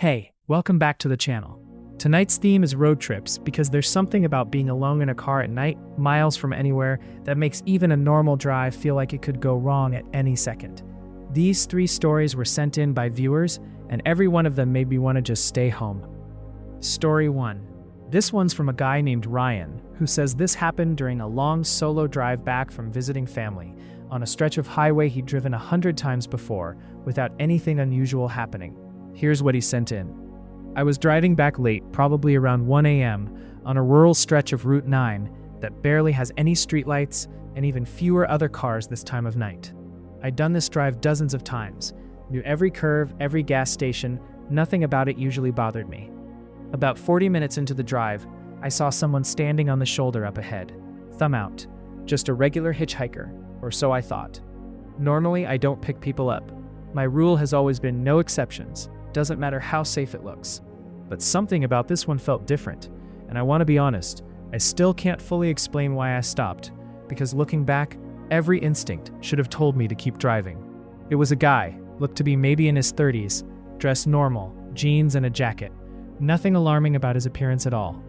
Hey, welcome back to the channel. Tonight's theme is road trips because there's something about being alone in a car at night, miles from anywhere, that makes even a normal drive feel like it could go wrong at any second. These 3 stories were sent in by viewers, and every one of them made me want to just stay home. Story 1. This one's from a guy named Ryan, who says this happened during a long solo drive back from visiting family, on a stretch of highway he'd driven 100 times before, without anything unusual happening. Here's what he sent in. I was driving back late, probably around 1 a.m., on a rural stretch of Route 9 that barely has any streetlights and even fewer other cars this time of night. I'd done this drive dozens of times, knew every curve, every gas station, nothing about it usually bothered me. About 40 minutes into the drive, I saw someone standing on the shoulder up ahead, thumb out, just a regular hitchhiker, or so I thought. Normally, I don't pick people up. My rule has always been no exceptions. Doesn't matter how safe it looks. But something about this one felt different, and I want to be honest, I still can't fully explain why I stopped, because looking back, every instinct should have told me to keep driving. It was a guy, looked to be maybe in his 30s, dressed normal, jeans and a jacket. Nothing alarming about his appearance at all.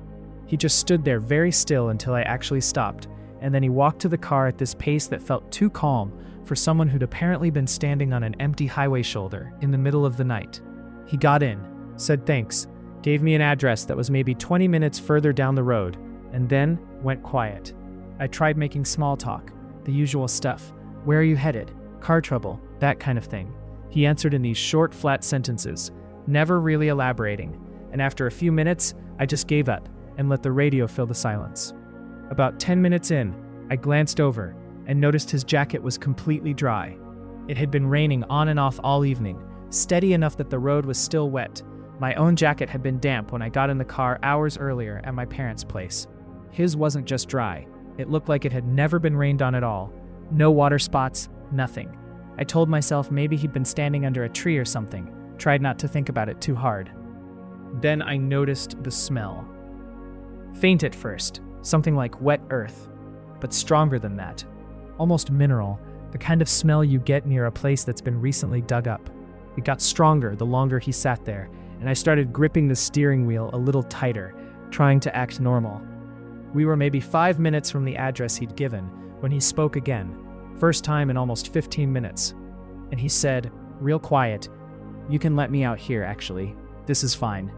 He just stood there very still until I actually stopped, and then he walked to the car at this pace that felt too calm for someone who'd apparently been standing on an empty highway shoulder in the middle of the night. He got in, said thanks, gave me an address that was maybe 20 minutes further down the road, and then went quiet. I tried making small talk, the usual stuff. Where are you headed? Car trouble, that kind of thing. He answered in these short, flat sentences, never really elaborating, and after a few minutes, I just gave up and let the radio fill the silence. About 10 minutes in, I glanced over and noticed his jacket was completely dry. It had been raining on and off all evening, steady enough that the road was still wet. My own jacket had been damp when I got in the car hours earlier at my parents' place. His wasn't just dry. It looked like it had never been rained on at all. No water spots, nothing. I told myself maybe he'd been standing under a tree or something, tried not to think about it too hard. Then I noticed the smell. Faint at first, something like wet earth, but stronger than that. Almost mineral, the kind of smell you get near a place that's been recently dug up. It got stronger the longer he sat there, and I started gripping the steering wheel a little tighter, trying to act normal. We were maybe 5 minutes from the address he'd given when he spoke again, first time in almost 15 minutes. And he said, real quiet, "You can let me out here, actually. This is fine."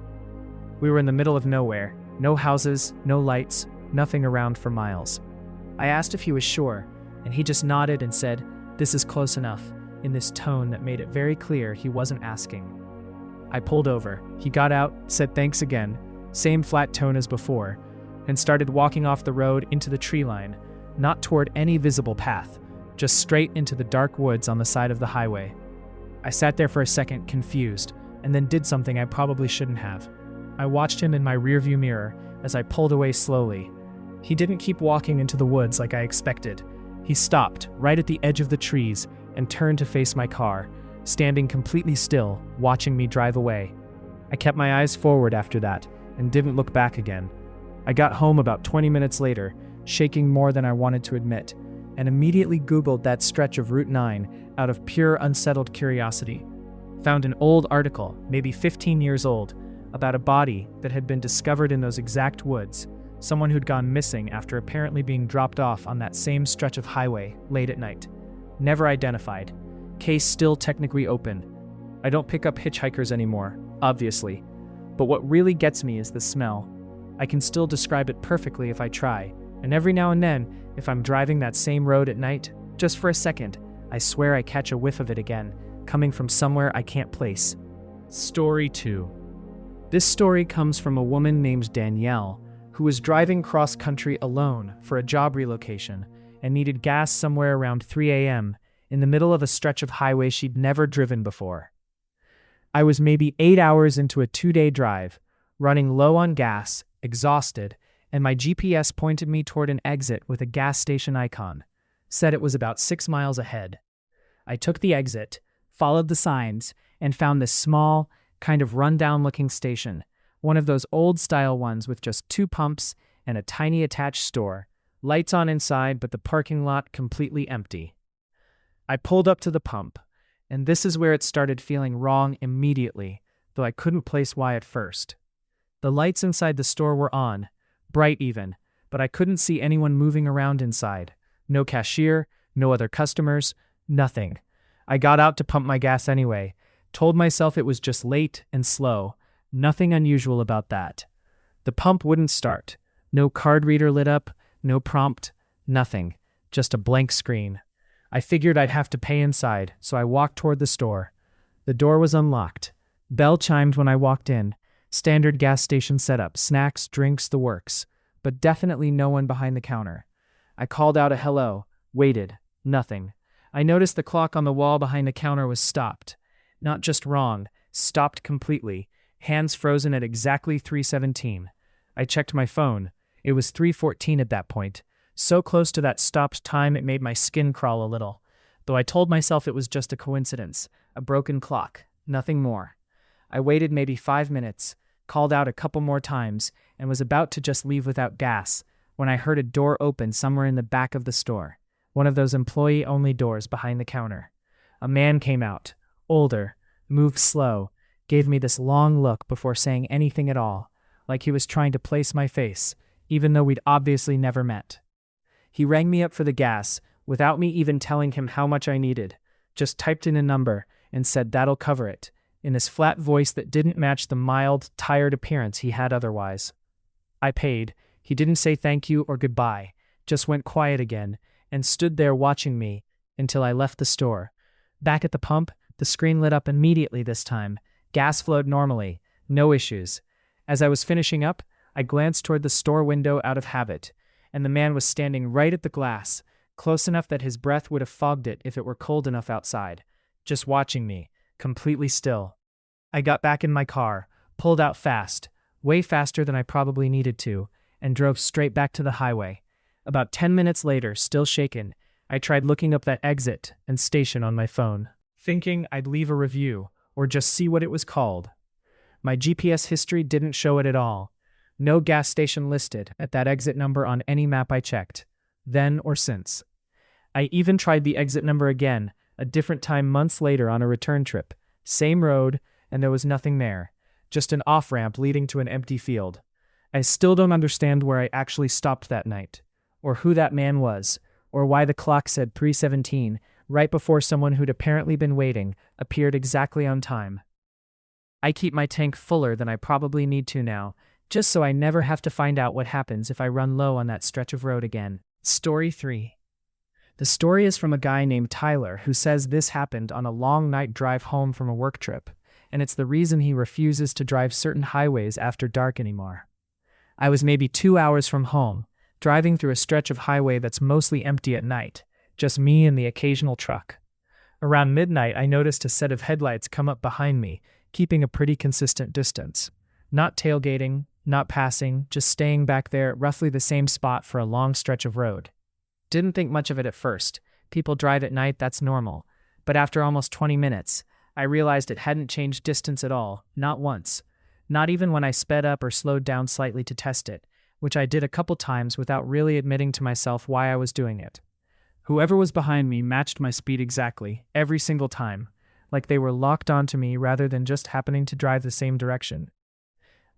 We were in the middle of nowhere, no houses, no lights, nothing around for miles. I asked if he was sure, and he just nodded and said, "This is close enough," in this tone that made it very clear he wasn't asking. I pulled over. He got out, said thanks again, same flat tone as before, and started walking off the road into the tree line, not toward any visible path, just straight into the dark woods on the side of the highway. I sat there for a second, confused, and then did something I probably shouldn't have. I watched him in my rearview mirror as I pulled away slowly. He didn't keep walking into the woods like I expected. He stopped right at the edge of the trees and turned to face my car, standing completely still, watching me drive away. I kept my eyes forward after that and didn't look back again. I got home about 20 minutes later, shaking more than I wanted to admit, and immediately Googled that stretch of Route 9 out of pure unsettled curiosity. Found an old article, maybe 15 years old, about a body that had been discovered in those exact woods, someone who'd gone missing after apparently being dropped off on that same stretch of highway late at night. Never identified. Case still technically open. I don't pick up hitchhikers anymore, obviously, but what really gets me is the smell. I can still describe it perfectly if I try, and every now and then, if I'm driving that same road at night, just for a second, I swear I catch a whiff of it again, coming from somewhere I can't place. Story 2. This story comes from a woman named Danielle, who was driving cross-country alone for a job relocation and needed gas somewhere around 3 a.m. in the middle of a stretch of highway she'd never driven before. I was maybe 8 hours into a 2-day drive, running low on gas, exhausted, and my GPS pointed me toward an exit with a gas station icon. Said it was about 6 miles ahead. I took the exit, followed the signs, and found this small, kind of run-down-looking station, one of those old-style ones with just 2 pumps and a tiny attached store, lights on inside but the parking lot completely empty. I pulled up to the pump, and this is where it started feeling wrong immediately. though I couldn't place why at first. The lights inside the store were on, bright even, but I couldn't see anyone moving around inside. No cashier, no other customers, nothing. I got out to pump my gas anyway, told myself it was just late and slow. Nothing unusual about that. The pump wouldn't start. No card reader lit up, no prompt, nothing. Just a blank screen. I figured I'd have to pay inside, so I walked toward the store. The door was unlocked. Bell chimed when I walked in. Standard gas station setup, snacks, drinks, the works. But definitely no one behind the counter. I called out a hello, waited, nothing. I noticed the clock on the wall behind the counter was stopped. Not just wrong, stopped completely. Hands frozen at exactly 3:17. I checked my phone. It was 3:14 at that point. So close to that stopped time it made my skin crawl a little. Though I told myself it was just a coincidence, a broken clock, nothing more. I waited maybe 5 minutes, called out a couple more times, and was about to just leave without gas, when I heard a door open somewhere in the back of the store. One of those employee-only doors behind the counter. A man came out, older, moved slow, gave me this long look before saying anything at all, like he was trying to place my face, even though we'd obviously never met. He rang me up for the gas, without me even telling him how much I needed, just typed in a number and said that'll cover it, in this flat voice that didn't match the mild, tired appearance he had otherwise. I paid. He didn't say thank you or goodbye, just went quiet again, and stood there watching me until I left the store. Back at the pump, the screen lit up immediately this time. Gas flowed normally, no issues. As I was finishing up, I glanced toward the store window out of habit, and the man was standing right at the glass, close enough that his breath would have fogged it if it were cold enough outside, just watching me, completely still. I got back in my car, pulled out fast, way faster than I probably needed to, and drove straight back to the highway. About 10 minutes later, still shaken, I tried looking up that exit and station on my phone, thinking I'd leave a review, or just see what it was called. My GPS history didn't show it at all. No gas station listed at that exit number on any map I checked, then or since. I even tried the exit number again, a different time months later on a return trip. Same road, and there was nothing there, just an off-ramp leading to an empty field. I still don't understand where I actually stopped that night, or who that man was, or why the clock said 3:17, right before someone who'd apparently been waiting appeared exactly on time. I keep my tank fuller than I probably need to now, just so I never have to find out what happens if I run low on that stretch of road again. Story 3. The story is from a guy named Tyler who says this happened on a long night drive home from a work trip, and it's the reason he refuses to drive certain highways after dark anymore. I was maybe 2 hours from home, driving through a stretch of highway that's mostly empty at night, just me and the occasional truck. Around midnight, I noticed a set of headlights come up behind me, keeping a pretty consistent distance. Not tailgating, not passing, just staying back there at roughly the same spot for a long stretch of road. Didn't think much of it at first. People drive at night, that's normal. But after almost 20 minutes, I realized it hadn't changed distance at all, not once. Not even when I sped up or slowed down slightly to test it, which I did a couple times without really admitting to myself why I was doing it. Whoever was behind me matched my speed exactly, every single time, like they were locked onto me rather than just happening to drive the same direction.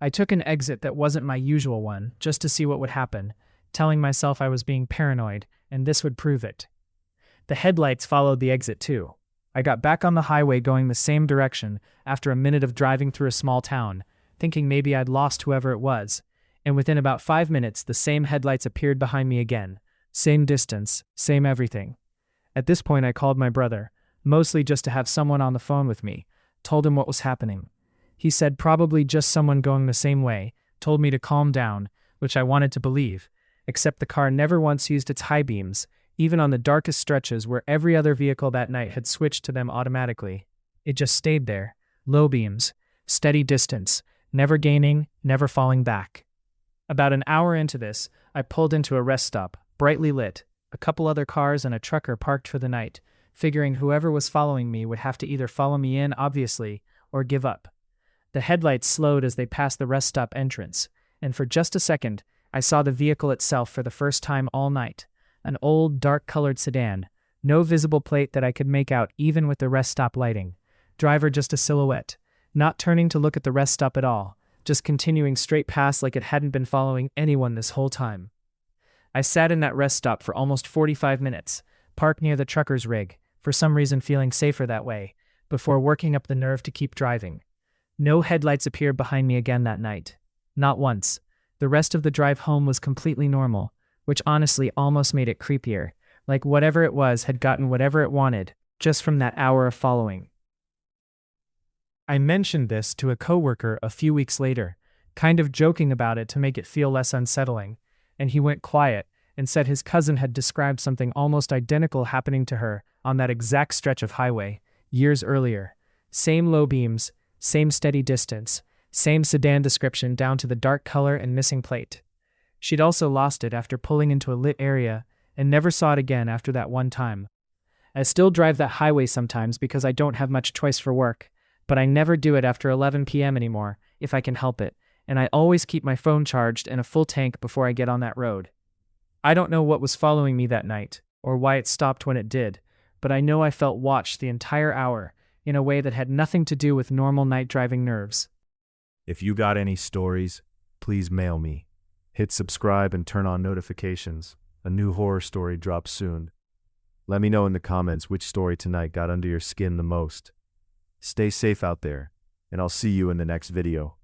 I took an exit that wasn't my usual one, just to see what would happen, telling myself I was being paranoid, and this would prove it. The headlights followed the exit too. I got back on the highway going the same direction after a minute of driving through a small town, thinking maybe I'd lost whoever it was, and within about 5 minutes the same headlights appeared behind me again. Same distance, same everything. At this point I called my brother, mostly just to have someone on the phone with me, told him what was happening. He said probably just someone going the same way, told me to calm down, which I wanted to believe, except the car never once used its high beams, even on the darkest stretches where every other vehicle that night had switched to them automatically. It just stayed there, low beams, steady distance, never gaining, never falling back. About an hour into this, I pulled into a rest stop, brightly lit, a couple other cars and a trucker parked for the night, figuring whoever was following me would have to either follow me in, obviously, or give up. The headlights slowed as they passed the rest stop entrance, and for just a second, I saw the vehicle itself for the first time all night. An old, dark-colored sedan, no visible plate that I could make out even with the rest stop lighting. Driver just a silhouette. not turning to look at the rest stop at all, just continuing straight past like it hadn't been following anyone this whole time. I sat in that rest stop for almost 45 minutes, parked near the trucker's rig, for some reason feeling safer that way, before working up the nerve to keep driving. No headlights appeared behind me again that night. Not once. The rest of the drive home was completely normal, which honestly almost made it creepier, like whatever it was had gotten whatever it wanted, just from that hour of following. I mentioned this to a coworker a few weeks later, kind of joking about it to make it feel less unsettling, and he went quiet and said his cousin had described something almost identical happening to her on that exact stretch of highway, years earlier. Same low beams, same steady distance, same sedan description down to the dark color and missing plate. She'd also lost it after pulling into a lit area and never saw it again after that one time. I still drive that highway sometimes because I don't have much choice for work, but I never do it after 11 p.m. anymore, if I can help it, and I always keep my phone charged and a full tank before I get on that road. I don't know what was following me that night, or why it stopped when it did, but I know I felt watched the entire hour, in a way that had nothing to do with normal night driving nerves. If you got any stories, please mail me. Hit subscribe and turn on notifications. A new horror story drops soon. Let me know in the comments which story tonight got under your skin the most. Stay safe out there, and I'll see you in the next video.